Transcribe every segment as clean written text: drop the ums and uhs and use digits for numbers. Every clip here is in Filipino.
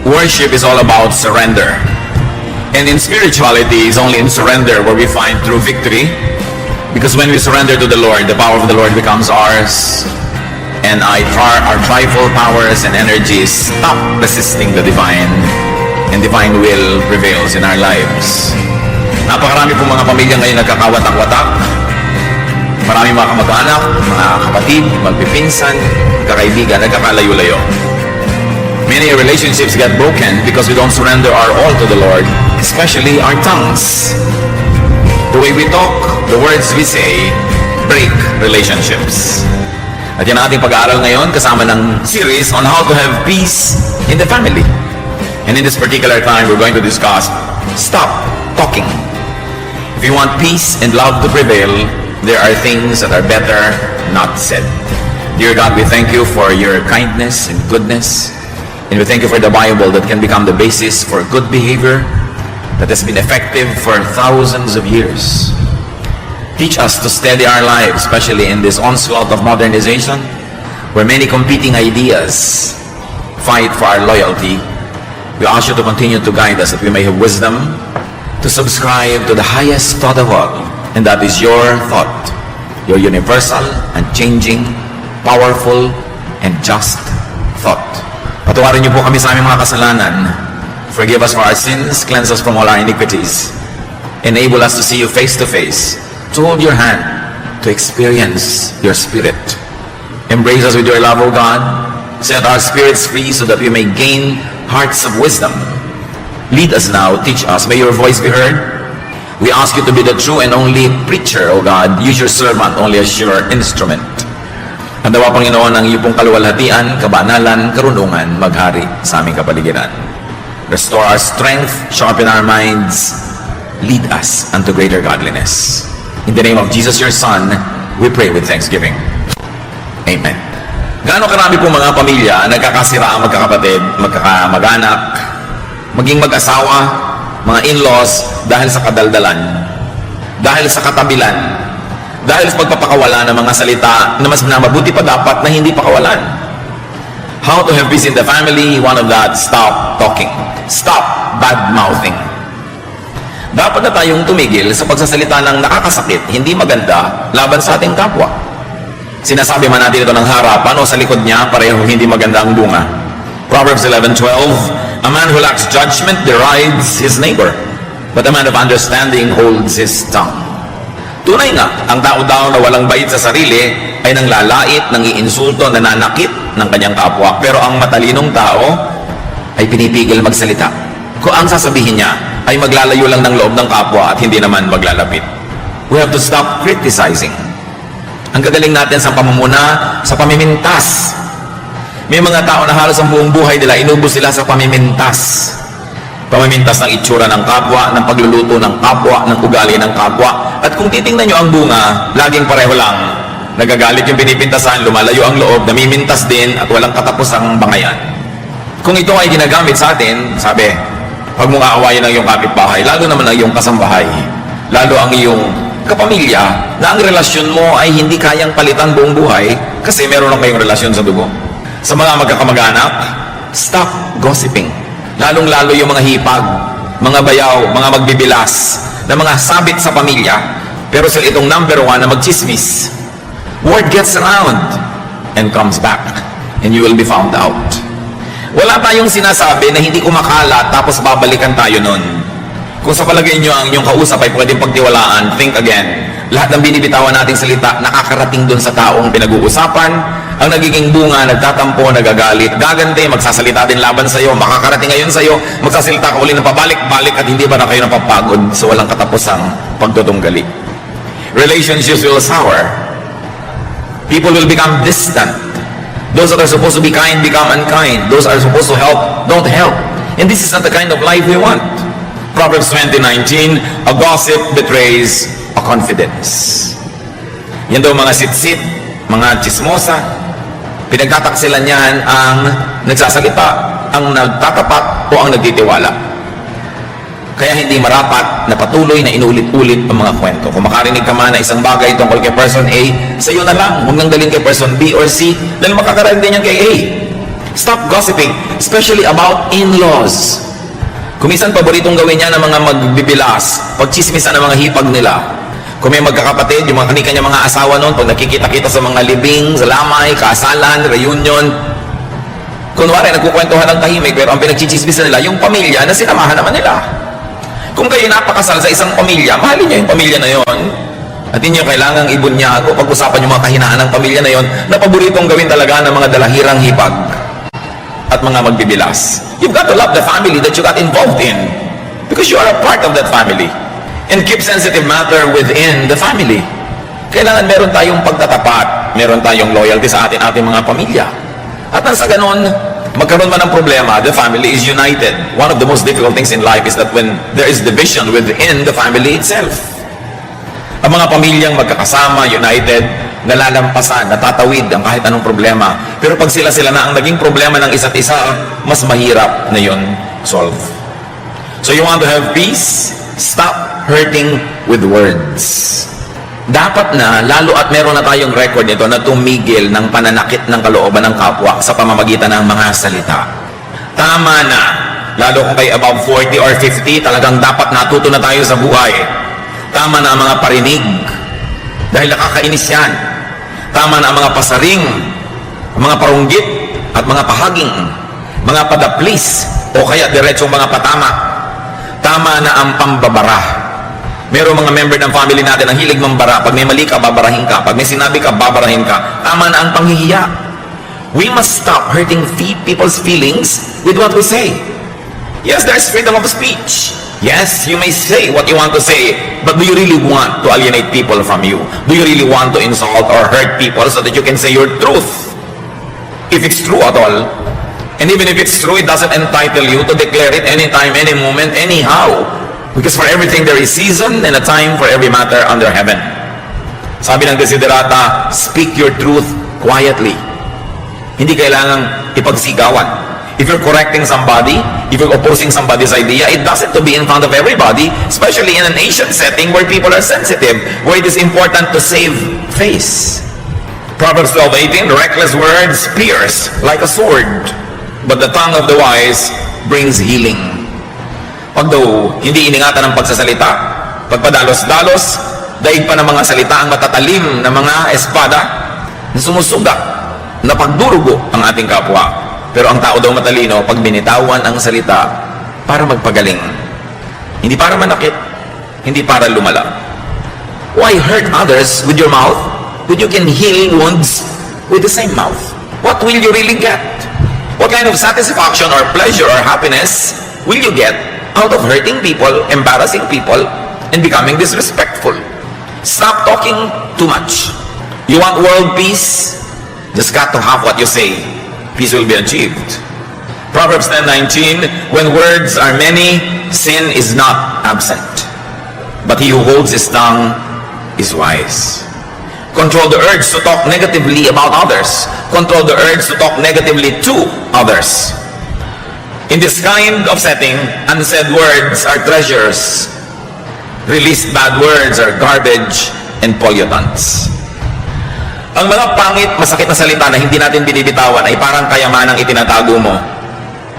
Worship is all about surrender. And in spirituality, it's only in surrender where we find true victory. Because when we surrender to the Lord, the power of the Lord becomes ours. And our trifle powers and energies stop resisting the divine. And divine will prevails in our lives. Napakarami pong mga pamilya ngayon nagkakawatak-watak. Maraming mga kamag-anak, mga kapatid, magpipinsan, kakaibigan, nagkakalayo-layo. Many relationships get broken because we don't surrender our all to the Lord, especially our tongues. The way we talk, the words we say, break relationships. At yan ang ating pag-aaral ngayon kasama ng series on how to have peace in the family. And in this particular time, we're going to discuss, stop talking. If you want peace and love to prevail, there are things that are better not said. Dear God, we thank you for your kindness and goodness. And we thank you for the Bible that can become the basis for good behavior that has been effective for thousands of years. Teach us to steady our lives, especially in this onslaught of modernization, where many competing ideas fight for our loyalty. We ask you to continue to guide us that we may have wisdom to subscribe to the highest thought of all, and that is your thought, your universal, unchanging, powerful, and just thought. Patawarin niyo po kami sa aming mga kasalanan. Forgive us for our sins, cleanse us from all our iniquities. Enable us to see you face to face, to hold your hand, to experience your spirit. Embrace us with your love, O God. Set our spirits free so that we may gain hearts of wisdom. Lead us now, teach us. May your voice be heard. We ask you to be the true and only preacher, O God. Use your servant only as your instrument. Ang dawa, Panginoon, ang iyong kaluwalhatian, kabanalan, karunungan, maghari sa aming kapaligiran. Restore our strength, sharpen our minds, lead us unto greater godliness. In the name of Jesus, your Son, we pray with thanksgiving. Amen. Gaano karami pong mga pamilya nagkakasira ang magkakapatid, magkakamag-anak, maging mag-asawa, mga in-laws dahil sa kadaldalan, dahil sa katabilan, dahil sa pagpapakawala ng mga salita na mas mabuti pa dapat na hindi pakawalan. How to have peace in the family? One of that, stop talking. Stop bad-mouthing. Dapat na tayong tumigil sa pagsasalita ng nakakasakit, hindi maganda, laban sa ating kapwa. Sinasabi man natin ito ng harapan o sa likod niya, pareho hindi maganda ang bunga. Proverbs 11:12, a man who lacks judgment derides his neighbor, but a man of understanding holds his tongue. Tunay nga, ang tao daw na walang bait sa sarili ay nanglalait, nangiinsulto, nananakit ng kanyang kapwa. Pero ang matalinong tao ay pinipigil magsalita. Kung ang sasabihin niya ay maglalayo lang ng loob ng kapwa at hindi naman maglalapit. We have to stop criticizing. Ang gagaling natin sa pamumuna, sa pamimintas. May mga tao na halos ang buong buhay nila, inubos sila sa pamimintas. Pamimintas ng itsura ng kapwa, ng pagluluto ng kapwa, ng ugali ng kapwa. At kung titingnan nyo ang bunga, laging pareho lang. Nagagalit yung pinipintasan, lumalayo ang loob, namimintas din, at walang katapusang bangayan. Kung ito ay ginagamit sa atin, sabi, pag mong aawayin ang iyong kapitbahay, lalo naman ang iyong kasambahay, lalo ang iyong kapamilya, na ang relasyon mo ay hindi kayang palitan buong buhay kasi meron na kayong relasyon sa dugo. Sa mga magkakamag-anak, stop gossiping. Lalong-lalo yung mga hipag, mga bayaw, mga magbibilas, na mga sabit sa pamilya, pero sila itong number one na magchismis. Word gets around and comes back, and you will be found out. Wala tayong sinasabi na hindi kumakalat tapos babalikan tayo nun. Kung sa palagay nyo ang inyong kausap ay pwedeng pagtiwalaan, think again. Lahat ng binibitawan nating salita, nakakarating dun sa taong pinag-uusapan. Ang nagiging bunga, nagtatampo, nagagalit, gagante, magsasalita din laban sa'yo, makakarating ngayon sa'yo, magsasalita ka uli ng pabalik-balik at hindi ba na kayo napapagod sa walang katapusang pagtutunggali. Relationships will sour. People will become distant. Those that are supposed to be kind become unkind. Those that are supposed to help don't help. And this is not the kind of life we want. Proverbs 20:19, a gossip betrays a confidence. Yan daw mga sitsit, mga chismosa, pinagtataksilan niyan ang nagsasalita, ang nagtatapat o ang nagtitiwala. Kaya hindi marapat na patuloy na inulit-ulit ang mga kwento. Kung makarinig ka man na isang bagay tungkol kay person A, sa iyo na lang, huwag nang dalhin kay person B or C, dahil makakarating din yan kay A. Stop gossiping, especially about in-laws. Kumisan paboritong gawin niya ng mga magbibilas, pagchismisan ng mga hipag nila. Kung may magkakapatid, yung mga kanya mga asawa noon, pag nakikita-kita sa mga libing, sa lamay, kasalan, reunion, kunwari, nagkukwentuhan ng tahimik, pero ang pinagchichismisan nila, yung pamilya na sinamahan naman nila. Kung kayo napakasal sa isang pamilya, mahalin niyo yung pamilya na yon. At hindi nyo kailangang ibunyago, pag-usapan yung mga kahinaan ng pamilya na yon, na paboritong gawin talaga ng mga dalahirang hipag at mga magbibilas. You've got to love the family that you got involved in, because you are a part of that family. And keep sensitive matter within the family. Kailangan meron tayong pagtatapat, meron tayong loyalty sa ating mga pamilya. At nang sa ganon, magkaroon man ng problema, the family is united. One of the most difficult things in life is that when there is division within the family itself. Ang mga pamilyang magkakasama, united, nalalampasan, natatawid ang kahit anong problema. Pero pag sila-sila na ang naging problema ng isa't isa, mas mahirap na yun solve. So you want to have peace? Stop hurting with words. Dapat na, lalo at meron na tayong record nito, na tumigil ng pananakit ng kalooban ng kapwa sa pamamagitan ng mga salita. Tama na. Lalo kung kayo above 40 or 50, talagang dapat natuto na tayo sa buhay. Tama na ang mga parinig, dahil nakakainis yan. Tama na ang mga pasaring, mga parunggit, at mga pahaging, mga padaplis, o kaya diretsong mga patama. Tama na ang pambabara. Merong mga member ng family natin ang hilig mambara. Pag may mali ka, babarahin ka. Pag may sinabi ka, babarahin ka. Tama na ang panghihiya. We must stop hurting people's feelings with what we say. Yes, there's freedom of speech. Yes, you may say what you want to say, but do you really want to alienate people from you? Do you really want to insult or hurt people so that you can say your truth? If it's true at all. And even if it's true, it doesn't entitle you to declare it anytime, any moment, anyhow. Because for everything there is season and a time for every matter under heaven. Sabi ng Desiderata, speak your truth quietly. Hindi kailangang ipagsigawan. If you're correcting somebody, if you're opposing somebody's idea, it doesn't to be in front of everybody, especially in an Asian setting where people are sensitive, where it is important to save face. Proverbs 12:18, reckless words pierce like a sword, but the tongue of the wise brings healing. Pag daw hindi iningatan ng pagsasalita, pagpadalos-dalos, daig pa ng mga salita ang matatalim na mga espada na sumusuga, na pagdurugo ang ating kapwa. Pero ang tao daw matalino, pag binitawan ang salita para magpagaling. Hindi para manakit, hindi para lumala. Why hurt others with your mouth when you can heal wounds with the same mouth? What will you really get? What kind of satisfaction or pleasure or happiness will you get out of hurting people, embarrassing people, and becoming disrespectful? Stop talking too much. You want world peace? Just got to have what you say. Peace will be achieved. Proverbs 10:19, when words are many, sin is not absent. But he who holds his tongue is wise. Control the urge to talk negatively about others. Control the urge to talk negatively to others. In this kind of setting, unsaid words are treasures. Released bad words are garbage and pollutants. Ang mga pangit, masakit na salita na hindi natin binibitawan ay parang kayamanang itinatago mo.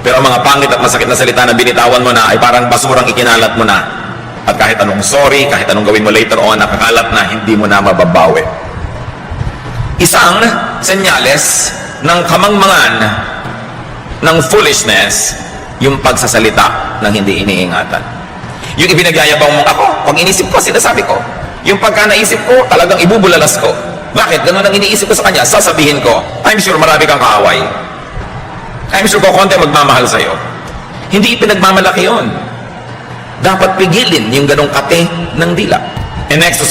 Pero ang mga pangit at masakit na salita na binitawan mo na ay parang basurang ikinalat mo na. At kahit anong sorry, kahit anong gawin mo later on, nakakalat na, hindi mo na mababawi. Isang senyales ng kamangmangan ng foolishness, yung pagsasalita ng hindi iniingatan. Yung ibinagyayabang mo, ako, pag inisip ko, sinasabi ko. Yung pagka naisip ko, talagang ibubulalas ko. Bakit? Ganun ang iniisip ko sa kanya. Sasabihin ko, I'm sure marami kang kaaway. I'm sure ko konti magmamahal sa'yo. Hindi ipinagmamalaki yun. Dapat pigilin yung ganong kate ng dila. And next, to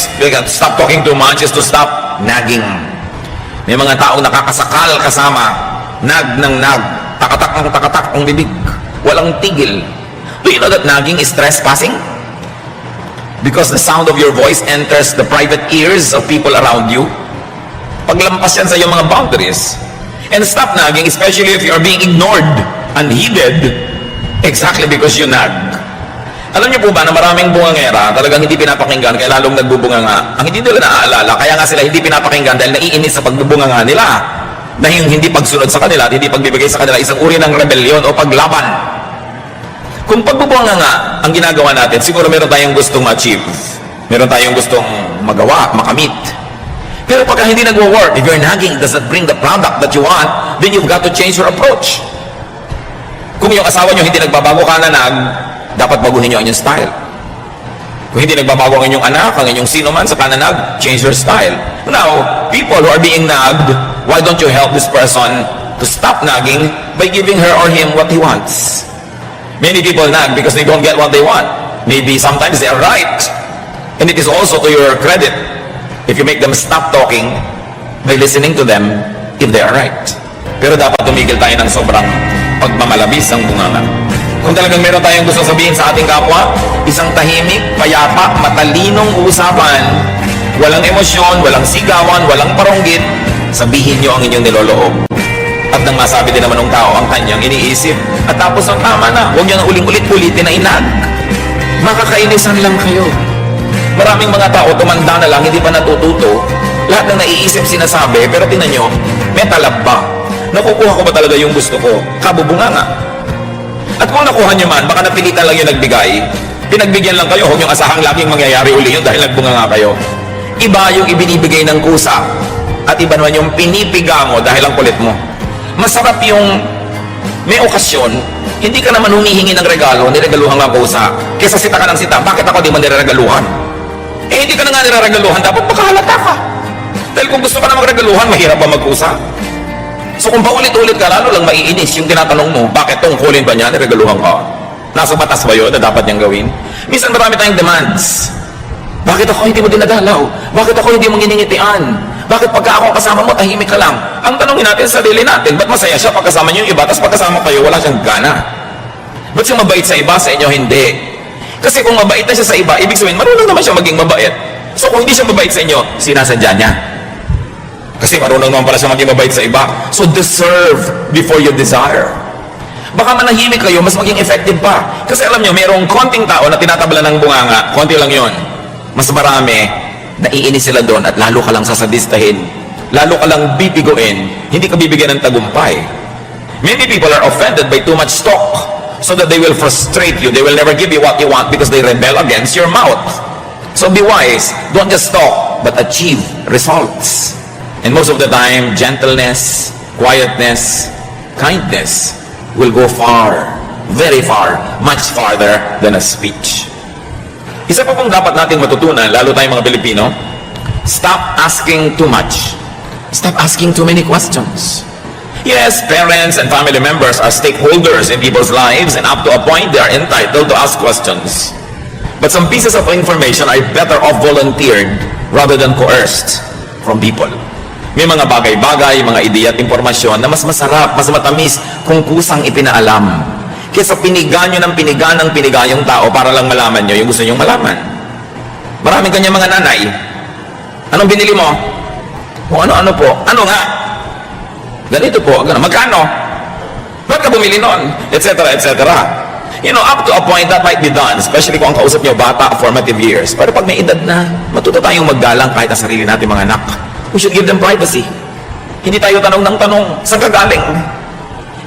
stop talking too much is to stop nagging. May mga taong nakakasakal kasama, nag ng nag, takatak ng takatak ang bibig. Walang tigil. Do you know that nagging is trespassing? Because the sound of your voice enters the private ears of people around you. Paglampas yan sa iyong mga boundaries. And stop nagging, especially if you are being ignored, unheeded, exactly because you nag. Alam niyo po ba na maraming bungangera talagang hindi pinapakinggan kaya lalong nagbubunganga? Ang hindi nila naaalala, kaya nga sila hindi pinapakinggan dahil naiinis sa pagbubunganga nila. na yung hindi pagsunod sa kanila at hindi pagbibigay sa kanila isang uri ng rebellion o paglaban. Kung pagbubunga nga ang ginagawa natin, siguro meron tayong gustong ma-achieve. Meron tayong gustong magawa, makamit. Pero pagka hindi nagwo-work, if your nagging doesn't bring the product that you want, then you've got to change your approach. Kung yung asawa nyo hindi nagbabago ka na dapat baguhin nyo ang inyong style. Kung hindi nagbabago ang inyong anak, ang inyong sino man sa kananag, change your style. Now, people who are being nagged, why don't you help this person to stop nagging by giving her or him what he wants? Many people nag because they don't get what they want. Maybe sometimes they are right. And it is also to your credit if you make them stop talking by listening to them if they are right. Pero dapat tumigil tayo ng sobrang pagmamalabis ng bunganga. Kung talagang meron tayong gusto sabihin sa ating kapwa, isang tahimik, payapa, matalinong usapan, walang emosyon, walang sigawan, walang paronggit, sabihin nyo ang inyong niloloob. At nang masabi din naman ng tao ang kanyang iniisip, at tapos ang tama na, huwag nyo na uling-ulit-ulitin na inag. Makakainisan lang kayo. Maraming mga tao tumanda na lang, hindi pa natututo, lahat ng naiisip sinasabi, pero tinan nyo, may talab ba? Nakukuha ko ba talaga yung gusto ko? Kabubunga nga. At kung nakuha nyo man, baka napilitan lang yung nagbigay, pinagbigyan lang kayo, huwag yung asahang laging mangyayari uli yun dahil nagbunga nga kayo. Iba yung ibinibigay ng kusa, at iba naman yung pinipiga mo dahil ang kulit mo. Masarap yung may okasyon, hindi ka naman humihingi ng regalo, niregaluhan nga kusa, kesa sita ka ng sita, bakit ako di man niregaluhan? Eh hindi ka na nga niregaluhan, dapat makahalata ka. Dahil kung gusto ka na magregaluhan, mahirap ba magkusa? So kung paulit-ulit ka, lalo lang maiinis yung tinatanong mo, bakit tungkulin ba niya, niregaluhan ka? Nasa batas ba yun na dapat niyang gawin? Minsan marami tayong demands. Bakit ako hindi mo dinadalaw? Bakit ako hindi mo giningitian? Bakit pagka ako kasama mo, tahimik ka lang? Ang tanongin natin sa sarili natin, ba't masaya siya pagkasama niyo yung iba, tapos pagkasama kayo, wala siyang gana? Ba't siya mabait sa iba, sa inyo hindi? Kasi kung mabait na siya sa iba, ibig sabihin, marunong naman siya maging mabait. So kung hindi siya mabait sa inyo, sinasadya niya. Kasi marunong naman pala siya maging mabait sa iba. So deserve before you desire. Baka manahimik kayo, mas maging effective pa. Kasi alam nyo, mayroong konting tao na tinatabla ng bunganga, konti lang yon. Mas marami, naiinis sila doon at lalo ka lang sasadistahin. Lalo ka lang bibiguin, hindi ka bibigyan ng tagumpay. Many people are offended by too much talk, so that they will frustrate you. They will never give you what you want because they rebel against your mouth. So be wise, don't just talk, but achieve results. And most of the time, gentleness, quietness, kindness will go far, very far, much farther than a speech. Isa pa pong dapat natin matutunan, lalo tayong mga Pilipino, stop asking too much. Stop asking too many questions. Yes, parents and family members are stakeholders in people's lives, and up to a point, they are entitled to ask questions. But some pieces of information are better off volunteered rather than coerced from people. May mga bagay-bagay, mga ideya at impormasyon na mas masarap, mas matamis kung kusang ipinaalam. Kesa piniga nyo ng piniga yung tao para lang malaman nyo yung gusto nyong malaman. Maraming kanya mga nanay. Anong binili mo? O ano po? Ano nga? Ganito po. Magkano? Ba't ka bumili nun? Etc. etc. You know, up to a point that might be done, especially kung ang kausap nyo bata, formative years. Pero pag may edad na, matuto tayong maggalang kahit sa sarili natin mga anak. We should give them privacy. Hindi tayo tanong ng tanong, saan ka galing?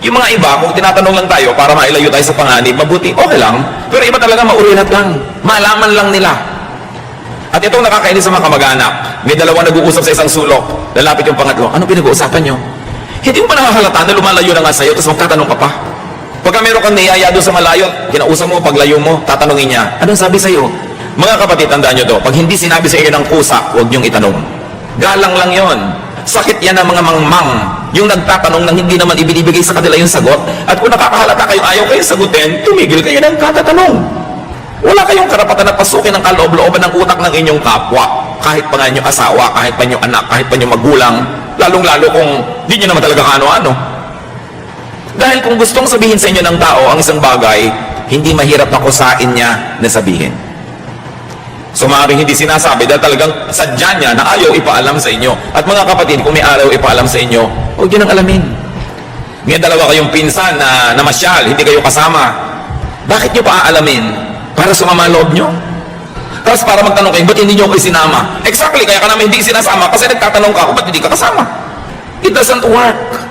Yung mga iba, kung tinatanong lang tayo para mailayo tayo sa panganib, mabuti, okay lang. Pero iba talaga maurinat lang. Malaman lang nila. At itong nakakainis sa mga kamag-anak, may dalawa nag-uusap sa isang sulok. Lalapit yung pangatlo, ano pinag-uusapan nyo? Hindi mo pa nakahalata na lumalayo na nga sa'yo, tapos magtatanong ka pa. Pagka meron kang niyaya doon sa malayo, kinausap mo, paglayo mo, tatanungin niya, anong sabi sa'yo? Mga kapatid, tandaan nyo to, pag hindi sinabi sa inyo ng kusa, huwag nyong itanong. Galang lang yon. Sakit yan ng mga mangmang, yung nagtatanong nang hindi naman ibinibigay sa kanila yung sagot. At kung nakakahalata kayo, ayaw kayo sagutin, tumigil kayo ng katatanong. Wala kayong karapatan na pasukin ng kaloob-looban ng utak ng inyong kapwa. Kahit pa nga inyong asawa, kahit pa inyong anak, kahit pa inyong magulang, lalong-lalo kung di nyo naman talaga ano-ano. Dahil kung gustong sabihin sa inyo ng tao ang isang bagay, hindi mahirap na kusain niya na sabihin. So maaaring hindi sinasabi dahil talagang sadya niya na ayaw ipaalam sa inyo. At mga kapatid, kung may araw ipaalam sa inyo, huwag nyo nang alamin. May dalawa kayong pinsan na namasyal, hindi kayo kasama. Bakit nyo pa aalamin? Para sumama loob nyo? Tapos para magtanong kayo, ba't hindi nyo ako isinama? Exactly, kaya ka namin hindi sinasama kasi nagtatanong ka ako, ba't hindi ka kasama? It doesn't work.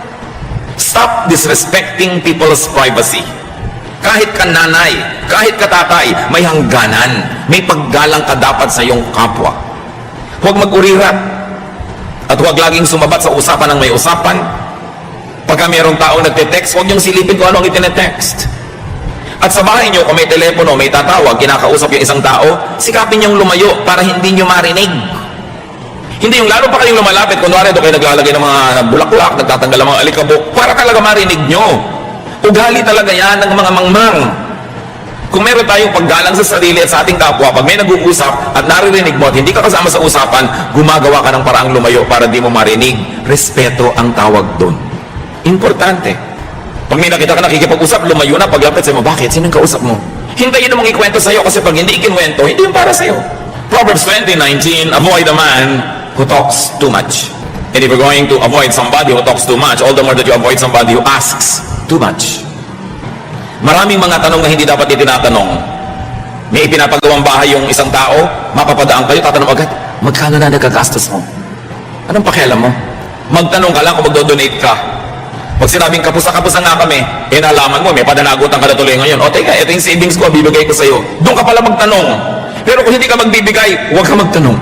Stop disrespecting people's privacy. Kahit ka nanay, kahit ka tatay, may hangganan. May paggalang ka dapat sa iyong kapwa. Huwag mag-urirat. At huwag laging sumabat sa usapan ng may usapan. Pagka mayroong taong nagte-text, huwag niyong silipin kung ano ang itine-text. At sa bahay niyo, kung may telepono, may tatawag, kinakausap yung isang tao, sikapin niyong lumayo para hindi niyo marinig. Hindi yung lalo pa kayong lumalapit, kunwari doon kayo naglalagay ng mga bulaklak, nagtatanggal ng mga alikabok, para talaga marinig nyo. Ugali talaga yan ng mga mangmang. Kung meron tayong paggalang sa sarili at sa ating kapwa, pag may nag-uusap at naririnig mo at hindi ka kasama sa usapan, gumagawa ka ng paraang lumayo para di mo marinig. Respeto ang tawag doon. Importante. Pag may nakita ka nakikipag-usap, lumayo na, paglapit sa'yo mo, bakit? Sinong kausap mo? Hintayin namang ikwento sa'yo kasi pag hindi ikinwento, hindi yung para sa'yo. Proverbs 20:19, avoid a man who talks too much. And if you're going to avoid somebody who talks too much, all the more that you avoid somebody who asks too much. Maraming mga tanong na hindi dapat itinatanong. May ipinapagawang bahay yung isang tao, mapapadaan kayo, tatanong agad, magkano na nagagastos mo? Anong pakialam mo? Magtanong ka lang kung magdo-donate ka. Pag sinabing kapusa-kapusa nga kami, nalaman mo, may padanagutan ka na tuloy ngayon. O teka, ito yung savings ko, bibigay ko sa'yo. Doon ka pala magtanong. Pero kung hindi ka magbibigay, huwag ka magtanong.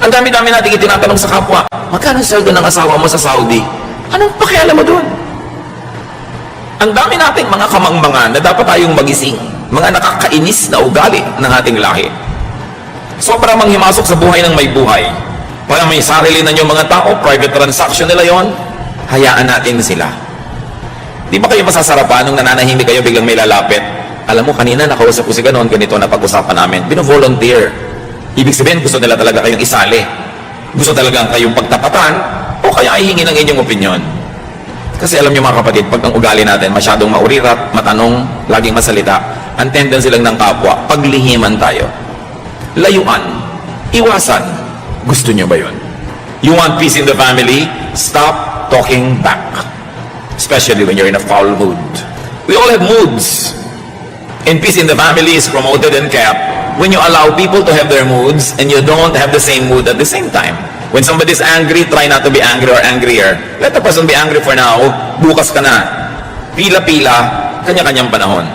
Ang dami-dami natin itinatanong sa kapwa, magkano sweldo ng asawa mo sa Saudi? Anong pakialam mo doon? Ang dami nating mga kamangmangan na dapat tayong magising. Mga nakakainis na ugali ng ating lahi. Sobrang manghimasok sa buhay ng may buhay. Para may sarili na yung mga tao, private transaction nila yon, hayaan natin sila. Di ba kayo masasarapan nung nananahimik kayo biglang may lalapit? Alam mo, kanina nakausap ko si ganon, ganito na pag-usapan namin. Bino-volunteer. Ibig sabihin, gusto nila talaga kayong isali. Gusto talaga kayong pagtapatan o kaya ay hingi ng inyong opinion. Kasi alam niyo mga kapatid, pag ang ugali natin masyadong maurirat, matanong, laging masalita, ang tendency lang ng kapwa, paglihiman tayo. Layuan. Iwasan. Gusto niyo ba yun? You want peace in the family? Stop talking back. Especially when you're in a foul mood. We all have moods. And peace in the family is promoted and kept when you allow people to have their moods and you don't have the same mood at the same time. When somebody's angry, try not to be angry or angrier. Let the person be angry for now. Bukas ka na. Pila-pila, kanya-kanyang panahon.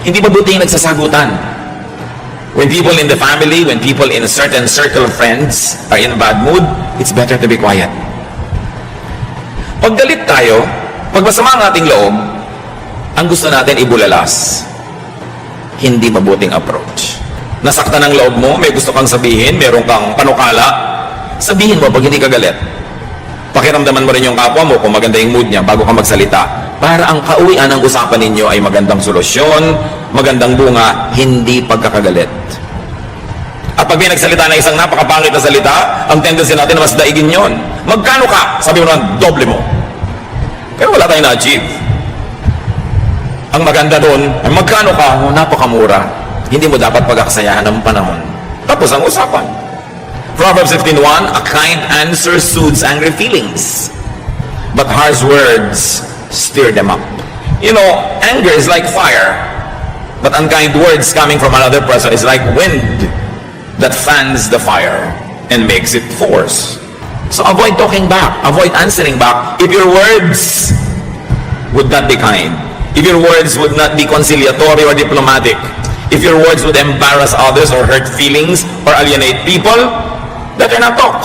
Hindi mabuti yung nagsasagutan. When people in the family, when people in a certain circle of friends are in a bad mood, it's better to be quiet. Pag galit tayo, pag masama ang ating loob, ang gusto natin ibulalas. Hindi mabuting approach. Nasaktan ang loob mo, may gusto kang sabihin, meron kang panukala, sabihin mo pag hindi ka galit. Pakiramdaman mo rin yung kapwa mo kung maganda yung mood niya bago ka magsalita. Para ang kauwian ng usapan ninyo ay magandang solusyon, magandang bunga, hindi pagkakagalit. At pag may nagsalita na isang napakapangit na salita, ang tendency natin na mas daigin yon. Magkano ka? Sabi mo naman, doble mo. Pero wala tayong na-achieve. Ang maganda doon, ay magkano ka? Oh, napakamura. Hindi mo dapat pagkakasayahan ng panahon. Tapos ang usapan. Proverbs 15:1, a kind answer soothes angry feelings, but harsh words stir them up. You know, anger is like fire, but unkind words coming from another person is like wind that fans the fire and makes it force. So avoid talking back, avoid answering back if your words would not be kind, if your words would not be conciliatory or diplomatic, if your words would embarrass others or hurt feelings or alienate people, better not talk.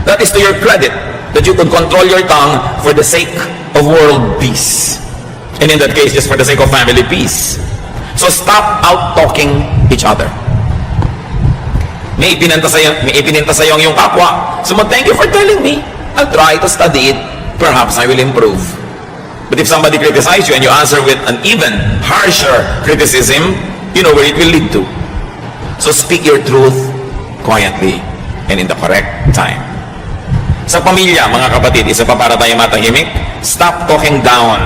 That is to your credit, that you could control your tongue for the sake of world peace. And in that case, just for the sake of family peace. So stop out-talking each other. May ipininta sa'yo ang iyong kapwa. So thank you for telling me. I'll try to study it. Perhaps I will improve. But if somebody criticizes you and you answer with an even harsher criticism, you know where it will lead to. So speak your truth quietly and in the correct time. Sa pamilya, mga kapatid, isa pa para tayo matahimik, stop talking down.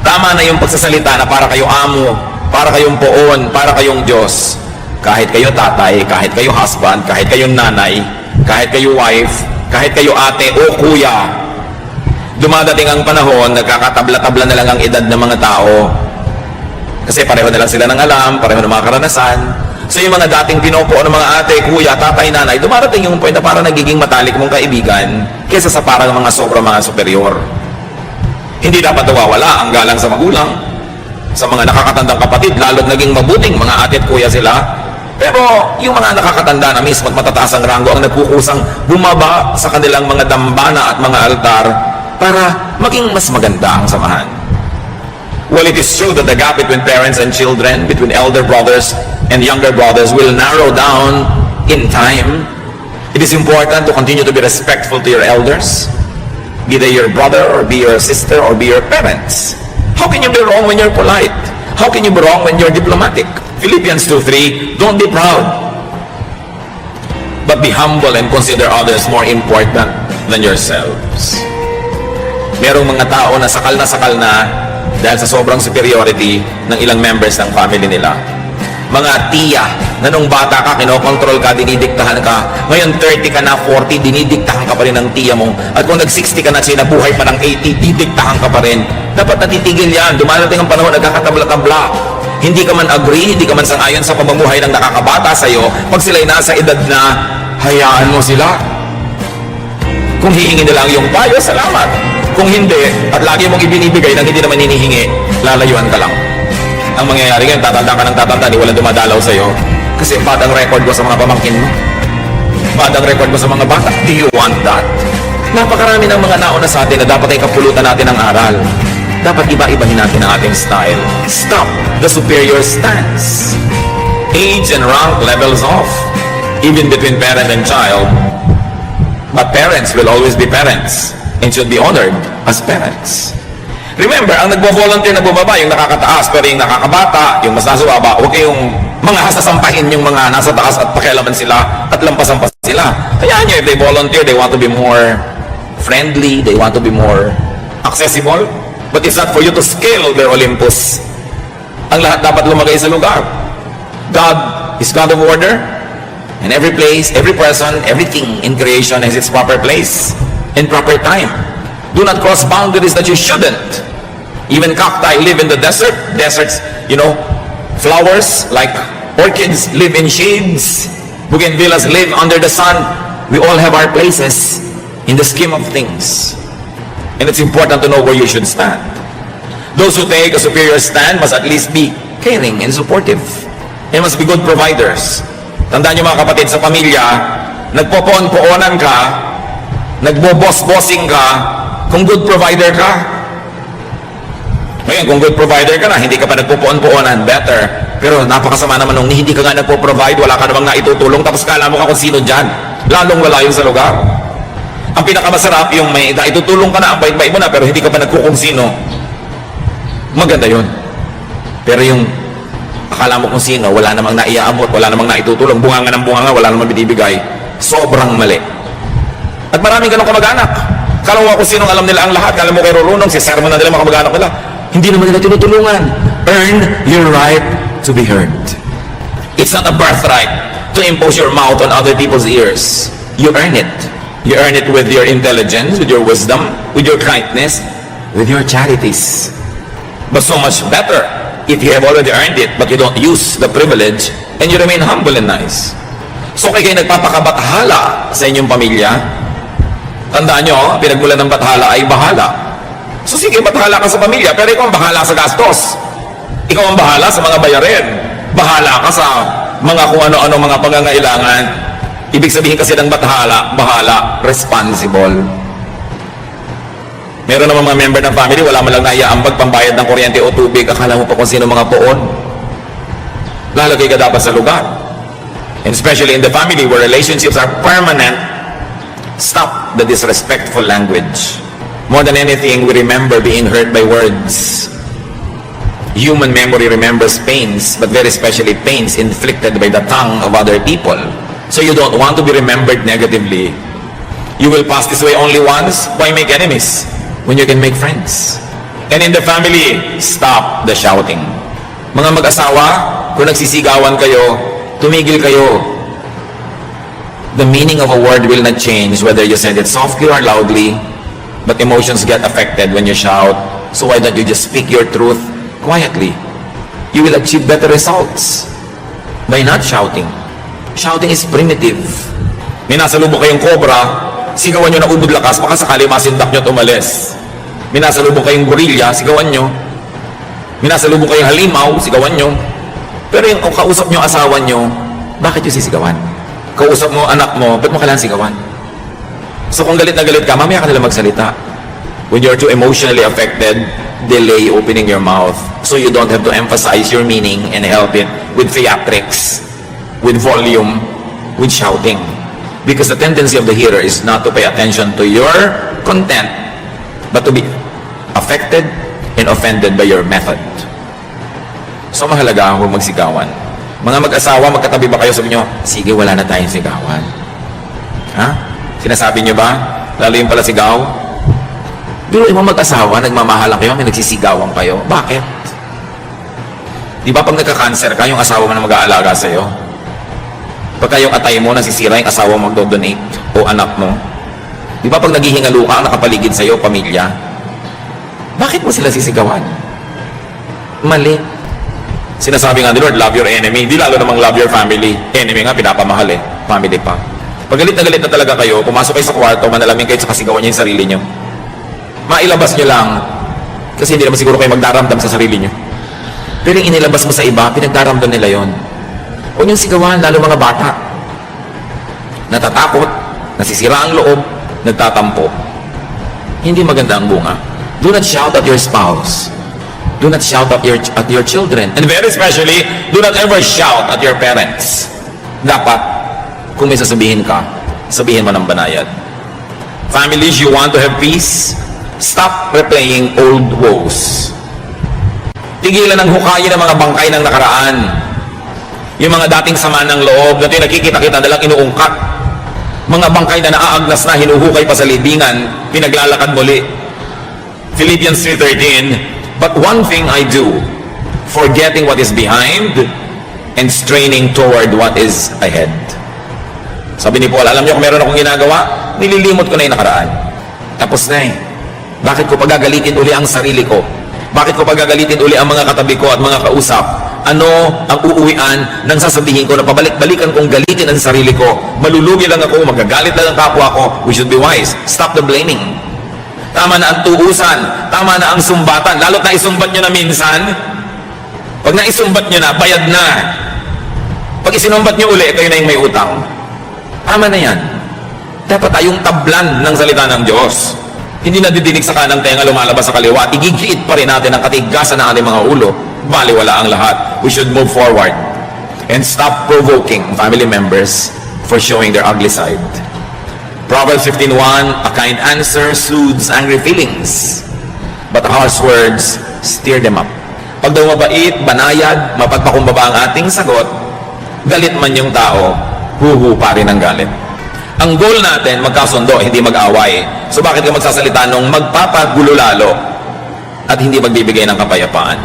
Tama na yung pagsasalita na para kayo amo, para kayong poon, para kayong Diyos. Kahit kayo tatay, kahit kayo husband, kahit kayo nanay, kahit kayo wife, kahit kayo ate o kuya, dumadating ang panahon, nagkakatabla-tabla na lang ang edad ng mga tao. Kasi pareho na lang sila ng alam, pareho ng mga karanasan. So yung mga dating pinupo ng mga ate, kuya, tatay, nanay, dumarating yung point na parang nagiging matalik mong kaibigan kesa sa parang mga sobrang mga superior. Hindi dapat nawawala ang galang sa magulang, sa mga nakakatandang kapatid, lalo't naging mabuting mga ate at kuya sila. Pero yung mga nakakatanda na mismo at matataas ang ranggo ang nagkukusang bumaba sa kanilang mga dambana at mga altar para maging mas maganda ang samahan. Well, it is true that the gap between parents and children, between elder brothers and younger brothers will narrow down in time. It is important to continue to be respectful to your elders, be they your brother or be your sister or be your parents. How can you be wrong when you're polite? How can you be wrong when you're diplomatic? Philippians 2:3, don't be proud, but be humble and consider others more important than yourselves. Merong mga tao na sakal na dahil sa sobrang superiority ng ilang members ng family nila. Mga tiya na nung bata ka, kinokontrol ka, dinidiktahan ka. Ngayon 30 ka na, 40, dinidiktahan ka pa rin ng tiya mo. At kung nag-60 ka na, sinabuhay pa ng 80, didiktahan ka pa rin. Dapat natitigil yan. Dumarating ang panahon, nagkakatabla-tabla. Hindi ka man agree, hindi ka man sang-ayon sa pamumuhay ng nakakabata sa'yo. Pag sila'y nasa edad na, hayaan mo sila. Kung hihingi nila ang iyong payo, salamat. Kung hindi, at lagi mong ibinibigay nang hindi naman hinihingi, lalayuan ka lang. Ang mangyayari ngayon, tatanda ka ng tatanda, di walang dumadalaw sa'yo. Kasi bad ang record mo sa mga pamangkin mo. Bad ang record mo sa mga bata. Do you want that? Napakarami ng mga nauna sa atin na dapat ay kapulutan natin ng aral. Dapat iba-ibahin natin ang ating style. Stop the superior stance. Age and rank levels off, even between parent and child. But parents will always be parents and should be honored as parents. Remember, ang nagbo-volunteer na bumaba, yung nakakataas, pero yung nakakabata, yung mas nasa baba, huwag kayong mga hasasampahin yung mga nasa taas at pakialaman sila at lampasan pa sila. Kaya nyo, if they volunteer, they want to be more friendly, they want to be more accessible, but it's not for you to scale their Olympus. Ang lahat dapat lumagay sa lugar. God is God of order, and every place, every person, everything in creation has its proper place in proper time. Do not cross boundaries that you shouldn't. Even cacti live in the desert. Deserts, flowers like orchids live in shades. Bougainvilleas live under the sun. We all have our places in the scheme of things. And it's important to know where you should stand. Those who take a superior stand must at least be caring and supportive. They must be good providers. Tandaan niyo mga kapatid, sa pamilya, nagpopoon-poonan ka, nagbo-boss-bossing ka, kung good provider ka. Ngayon, kung good provider ka na, hindi ka pa nagpupuon-puonan, better. Pero napakasama naman nung hindi ka nga nagpo-provide, wala ka namang naitutulong, tapos kala mo ka kung sino dyan. Lalong wala yun sa lugar. Ang pinakamasarap, yung may naitutulong ka na, ang bait-bait mo na, pero hindi ka pa nagkukung sino. Maganda yun. Pero yung akala mo kung sino, wala namang naiaabot, wala namang naitutulong, bunganga ng bunganga, wala namang binibigay. Sobrang mali. At maraming ganong kamag-anak. Kala mo kung sinong alam nila ang lahat, kala mo kay Rurunong, si sermon na nila mga kamag-anak nila. Hindi naman nila tinutulungan. Earn your right to be heard. It's not a birthright to impose your mouth on other people's ears. You earn it. You earn it with your intelligence, with your wisdom, with your kindness, with your charities. But so much better if you have already earned it, but you don't use the privilege, and you remain humble and nice. So kaya kayo nagpapakabathala sa inyong pamilya, tandaan nyo, pinagmulan ng bathala ay bahala. So sige, bathala ka sa pamilya, pero ikaw ang bahala sa gastos. Ikaw ang bahala sa mga bayarin. Bahala ka sa mga kung ano-ano mga pangangailangan. Ibig sabihin kasi ng bahala, responsible. Meron naman mga member ng family, wala man lang naiaambag pambayad ng kuryente o tubig, akala mo pa kung sino mga poon. Lalagay ka dapat sa lugar. And especially in the family where relationships are permanent, stop the disrespectful language. More than anything, we remember being hurt by words. Human memory remembers pains, but very especially pains inflicted by the tongue of other people. So you don't want to be remembered negatively. You will pass this way only once. Why make enemies when you can make friends? And in the family, stop the shouting. Mga mag-asawa, kung nagsisigawan kayo, tumigil kayo. The meaning of a word will not change whether you said it softly or loudly, but emotions get affected when you shout. So why don't you just speak your truth quietly? You will achieve better results. by not shouting. Shouting is primitive. May nasa lubog kayong cobra, sigawan nyo na ubod lakas, baka sakali masindak nyo at umalis. May nasa lubog kayong gorilla, sigawan nyo. May nasa lubog kayong halimaw, sigawan nyo. Pero yung kausap nyo asawa nyo, bakit yung sisigawan? Kausap mo anak mo, ba't mo kailangan sigawan? So kung galit na galit ka, mamaya ka nila magsalita. When you're too emotionally affected, delay opening your mouth so you don't have to emphasize your meaning and help it with theatrics, with volume, with shouting. Because the tendency of the hearer is not to pay attention to your content, but to be affected and offended by your method. So mahalaga huwag magsigawan. Mga mag-asawa, magkatabi ba kayo? Sabi nyo, sige, wala na tayong sigawan. Ha? Sinasabi nyo ba? Lalo yung pala sigaw? Pero yung mga mag-asawa, nagmamahalan kayo, may nagsisigawan kayo. Bakit? Di ba pag nagka-cancer ka, yung asawa mo na mag-aalaga sa'yo? Pagka yung atay mo, nasisira yung asawa mo magdo-donate o anak mo? Di ba pag naghihingalo ka, ang nakapaligid sa'yo, pamilya? Bakit mo sila sisigawan? Mali. Sinasabi nga ni Lord, love your enemy. Di lalo namang love your family. Enemy nga, pinapamahal eh. Family pa. Pag galit na talaga kayo, pumasok kayo sa kwarto, manalamin kayo sa kasigawan niyo yung sarili niyo. Mailabas niyo lang. Kasi hindi naman siguro kayo magdaramdam sa sarili niyo. Pero yung inilabas mo sa iba, pinagdaramdam nila yon. Huwag niyong sigawan, lalo mga bata. Natatakot, nasisira ang loob, nagtatampo. Hindi maganda ang bunga. Do not shout at your spouse. Do not shout at your children. And very especially, do not ever shout at your parents. Dapat, kung may sasabihin ka, sabihin mo ng banayad. Families, you want to have peace? Stop replaying old woes. Tigilan ng hukayin ng mga bangkay ng nakaraan. Yung mga dating sama ng loob, dati nakikita-kita nalang inuungkat. Mga bangkay na naaagnas na, hinuhukay pa sa libingan, pinaglalakad muli. Philippians 3:13, but one thing I do, forgetting what is behind and straining toward what is ahead. Sabi ni Paul, alam niyo kung meron akong ginagawa, nililimot ko na yung nakaraan. Tapos na eh. Bakit ko pagagalitin uli ang sarili ko? Bakit ko pagagalitin uli ang mga katabi ko at mga kausap? Ano ang uuwian ng sasabihin ko na pabalik-balikan kong galitin ang sarili ko? Malulugi lang ako, magagalit lang ang kapwa ko. We should be wise. Stop the blaming. Tama na ang tuusan, tama na ang sumbatan, lalo't na isumbat nyo na minsan. Pag naisumbat nyo na, bayad na. Pag isinumbat nyo uli, kayo na yung may utang. Tama na yan. Dapat tayong tablan ng salita ng Diyos. Hindi na didinig sa kanang tenga, lumalabas sa kaliwa. Igigiit pa rin natin ang katigasan ng ating mga ulo. Baliwala ang lahat. We should move forward and stop provoking family members for showing their ugly side. Proverbs 15:1, a kind answer soothes angry feelings, but harsh words stir them up. Pag daw mabait, banayad, mapagpakumbaba ang ating sagot, galit man yung tao, huhupa rin ang galit. Ang goal natin, magkasundo, hindi mag-away. So bakit ka magsasalita nung magpapagulo lalo at hindi magbibigay ng kapayapaan?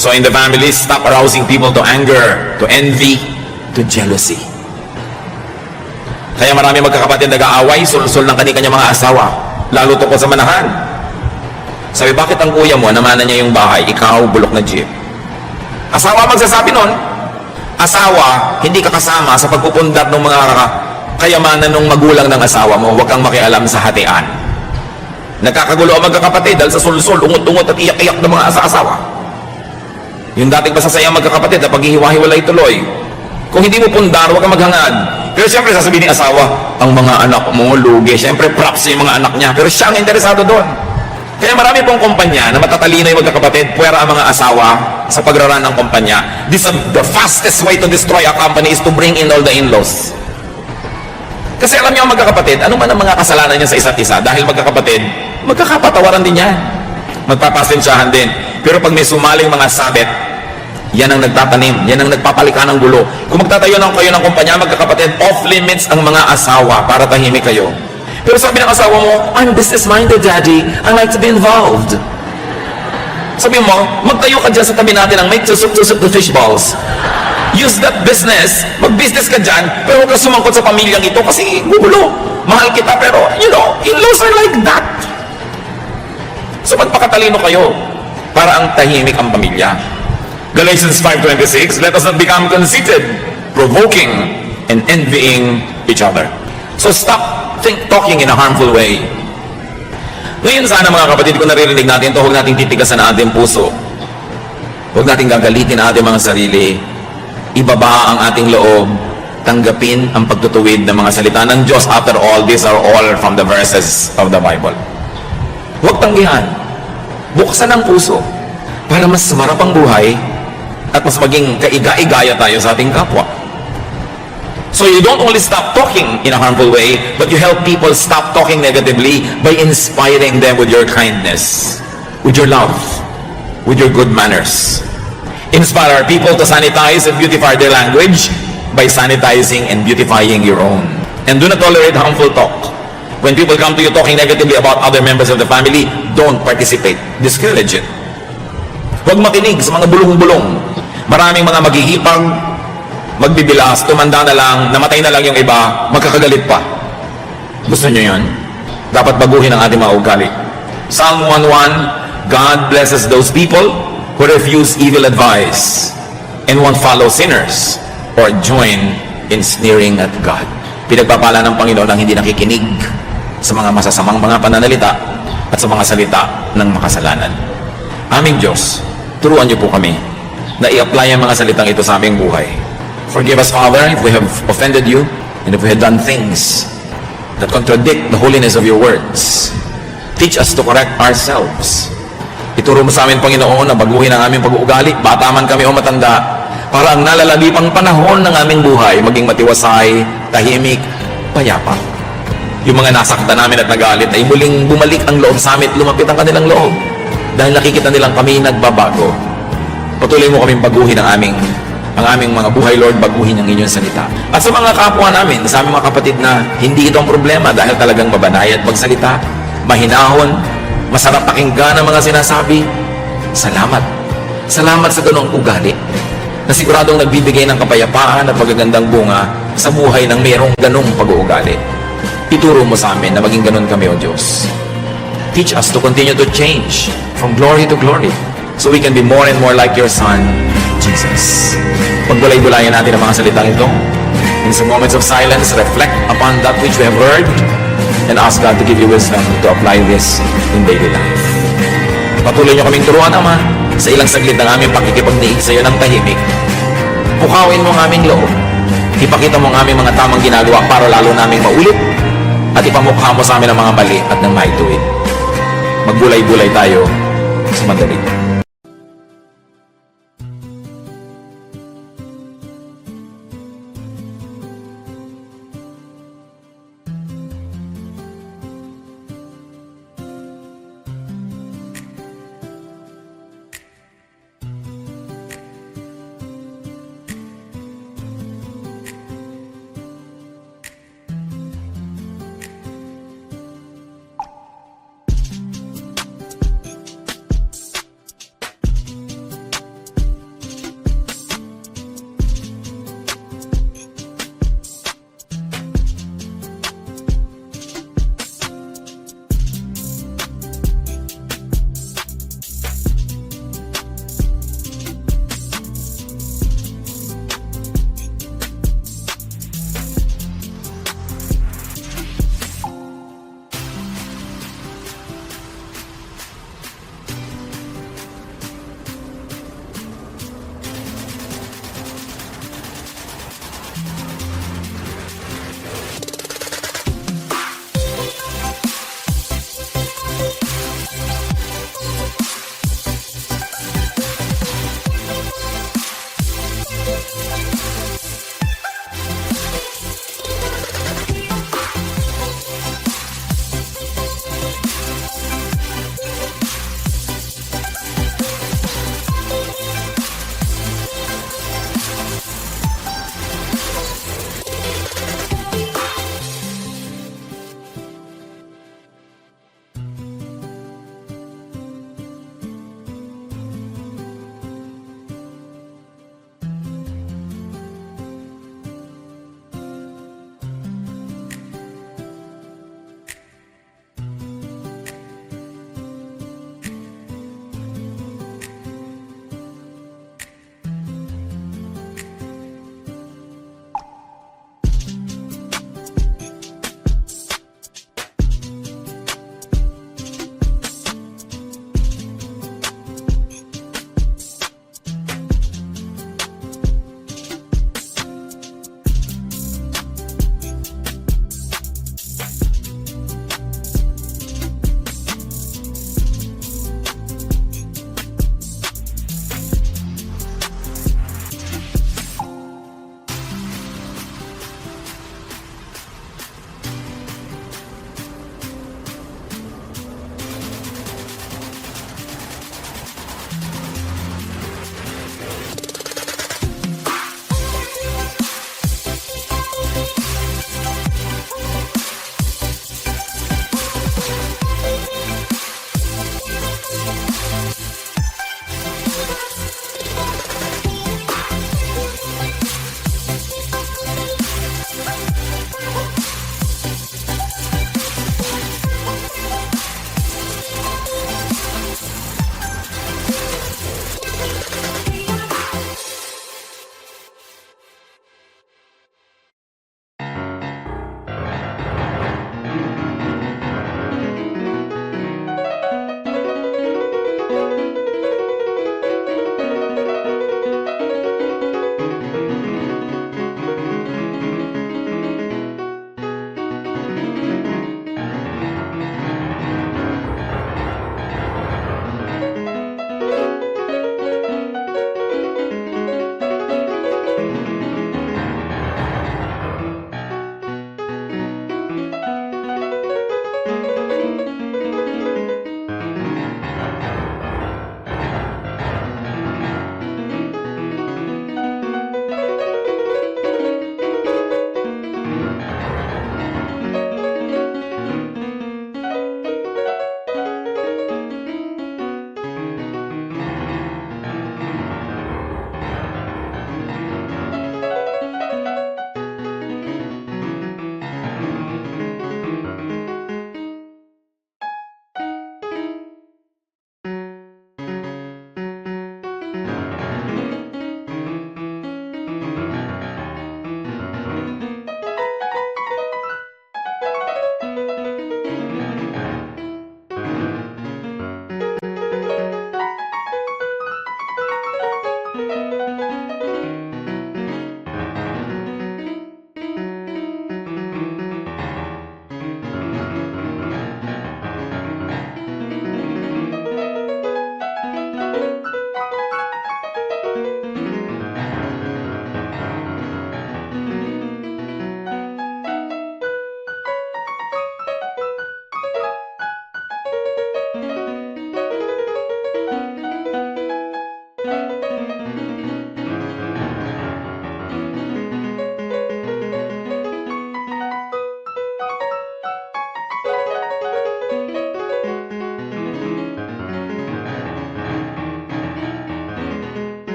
So in the family, stop arousing people to anger, to envy, to jealousy. Kaya marami magkakapatid nag-aaway, sul-sul ng kanya mga asawa, lalo tungkol sa manahan. Sabi, bakit ang kuya mo, namanan niya yung bahay, ikaw, bulok na jeep? Asawa magsasabi nun. Asawa, hindi ka kasama sa pagpupundar ng mga kayamanan ng magulang ng asawa mo, huwag kang makialam sa hatian. Nagkakagulo ang magkakapatid dahil sa sul-sul, ungot-ungot at iyak-iyak ng mga asawa. Yung dating masasayang magkakapatid na paghihiwa-hiwalay tuloy. Kung hindi mo pundar, huwag kang maghangad. Pero siyempre sasabihin ng asawa, ang mga anak mo lugi. Siyempre props yung mga anak niya. Pero siya ang interesado doon. Kaya marami pong kumpanya na matatalino yung magkakapatid, puwera ang mga asawa sa pagraran ng kumpanya. The fastest way to destroy a company is to bring in all the in-laws. Kasi alam niyo ang magkakapatid, ano man ang mga kasalanan niya sa isa't isa, dahil magkakapatid, magkakapatawaran din niya. Magpapasensyahan din. Pero pag may sumaling mga sabit, yan ang nagtatanim, yan ang nagpapalika ng gulo. Kung magtatayo ng kayo ng kumpanya, magkakapatid, off-limits ang mga asawa para tahimik kayo. Pero sabi ng asawa mo, I'm business-minded, Daddy. I like to be involved. Sabi mo, magtayo ka dyan sa tabi natin ng make tusuk-tusuk the fish balls. Use that business. Mag-business ka dyan, pero huwag ka sumangkot sa pamilyang ito kasi gugulo. Mahal kita, pero, in-laws are like that. So magpakatalino kayo para ang tahimik ang pamilya. Galatians 5:26, let us not become conceited, provoking and envying each other. So stop talking in a harmful way. Ngayon sana mga kapatid, kung naririnig natin ito, huwag nating titigasan ang ating puso. Huwag nating gagalitin ang ating mga sarili. Ibaba ang ating loob. Tanggapin ang pagtutuwid ng mga salita ng Diyos. After all, these are all from the verses of the Bible. Huwag tanggihan. Buksan ang puso para mas marap ang buhay at mas maging kaiga-igaya tayo sa ating kapwa. So you don't only stop talking in a harmful way, but you help people stop talking negatively by inspiring them with your kindness, with your love, with your good manners. Inspire our people to sanitize and beautify their language by sanitizing and beautifying your own. And do not tolerate harmful talk. When people come to you talking negatively about other members of the family, don't participate. Discourage it. Huwag makinig sa mga bulong-bulong. Maraming mga maghihipag, magbibilas, tumanda na lang, namatay na lang yung iba, magkakagalit pa. Gusto nyo yun? Dapat baguhin ang ating mga ugali. Psalm 1:1, God blesses those people who refuse evil advice and won't follow sinners or join in sneering at God. Pinagpapala ng Panginoon ang hindi nakikinig sa mga masasamang mga pananalita at sa mga salita ng makasalanan. Aming Diyos, turuan niyo po kami na i-apply ang mga salitang ito sa aming buhay. Forgive us, Father, if we have offended you and if we have done things that contradict the holiness of your words. Teach us to correct ourselves. Ituro mo sa amin, Panginoon, na baguhin ang aming pag-uugali, bata man kami o matanda, para ang nalalagipang panahon ng aming buhay maging matiwasay, tahimik, payapa. Yung mga nasaktan namin at nagalit ay muling bumalik ang loob sa amin at lumapit ang kanilang loob dahil nakikita nilang kami nagbabago. Patuloy mo kaming baguhin ang aming mga buhay, Lord, baguhin ang inyong salita. At sa mga kapwa namin, sa aming mga kapatid na hindi ito ang problema dahil talagang mabanay at magsalita, mahinahon, masarap pakinggan ang mga sinasabi, salamat. Salamat sa ganong ugali na siguradong nagbibigay ng kapayapaan at magagandang bunga sa buhay ng mayroong ganong pag-uugali. Ituro mo sa amin na maging ganon kami, O Diyos. Teach us to continue to change from glory to glory so we can be more and more like your Son, Jesus. Pagbulay-bulayan natin ang mga salitang ito. In some moments of silence, reflect upon that which we have heard and ask God to give you wisdom to apply this in daily life. Patuloy niyo kaming turuan, Ama, sa ilang saglit ng aming pakikipagniig sa iyo ng tahimik. Pukawin mo ang aming loob. Ipakita mo ang aming mga tamang ginagawa para lalo naming maulit at ipamukha mo sa amin ang mga mali at ng maituwid. Magbulay-bulay tayo sa madali.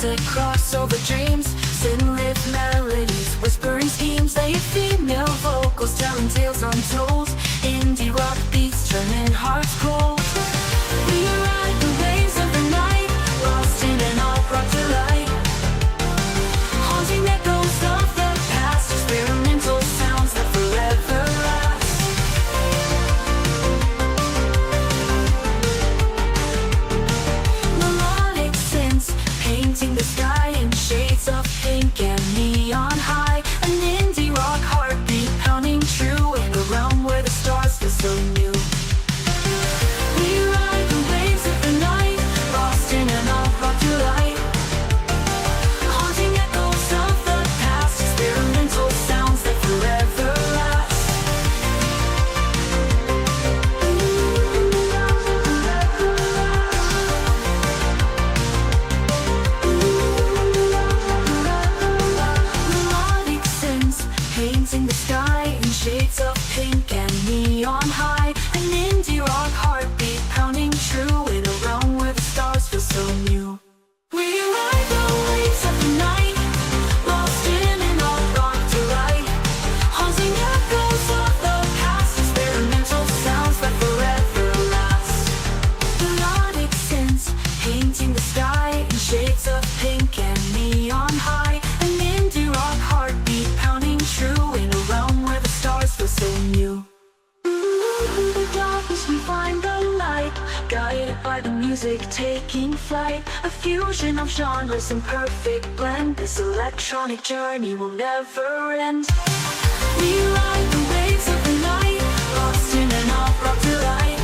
classic crossover dreams, sin-lit melodies, whispering schemes. They have female vocals telling tales untold, indie rock beats turning hearts cold. We ride the waves of the night, lost in an all-brought delight, haunting echoes of the past, experimental sounds that forever last. Melodic synths painting the sky in shades of pink and neon high, an indie rock heartbeat pounding true in a realm where the stars feel so new. We ride the waves of the night, lost in an all-rock delight, haunting echoes of the past, experimental sounds that forever last. Melodic synths painting the sky in shades of pink and neon high, an indie rock heartbeat pounding true in a realm where the stars feel so new. We ride the waves of the night, lost in an all-rock delight, haunting echoes of the past, experimental sounds that forever last. Melodic synths painting the sky in shades of pink and neon high, an indie rock heartbeat pounding true in a realm where the stars feel so new. In the darkness we find the light, guided by the music taking flight, a fusion of genres in perfect blend. This electronic journey will never end. We ride the waves of the night, lost in an all-rock delight,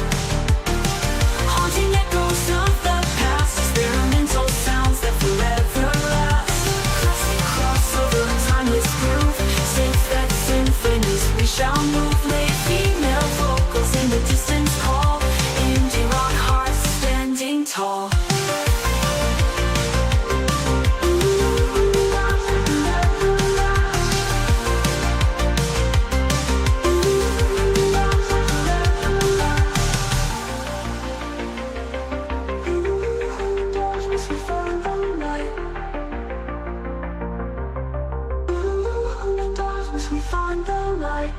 haunting echoes of the past, experimental sounds that forever last. Classic crossover, timeless groove, synth that symphonies we shall move. Late female vocals in the distance call, indie rock hearts standing tall. Darkness we find the light. In the darkness we find the light.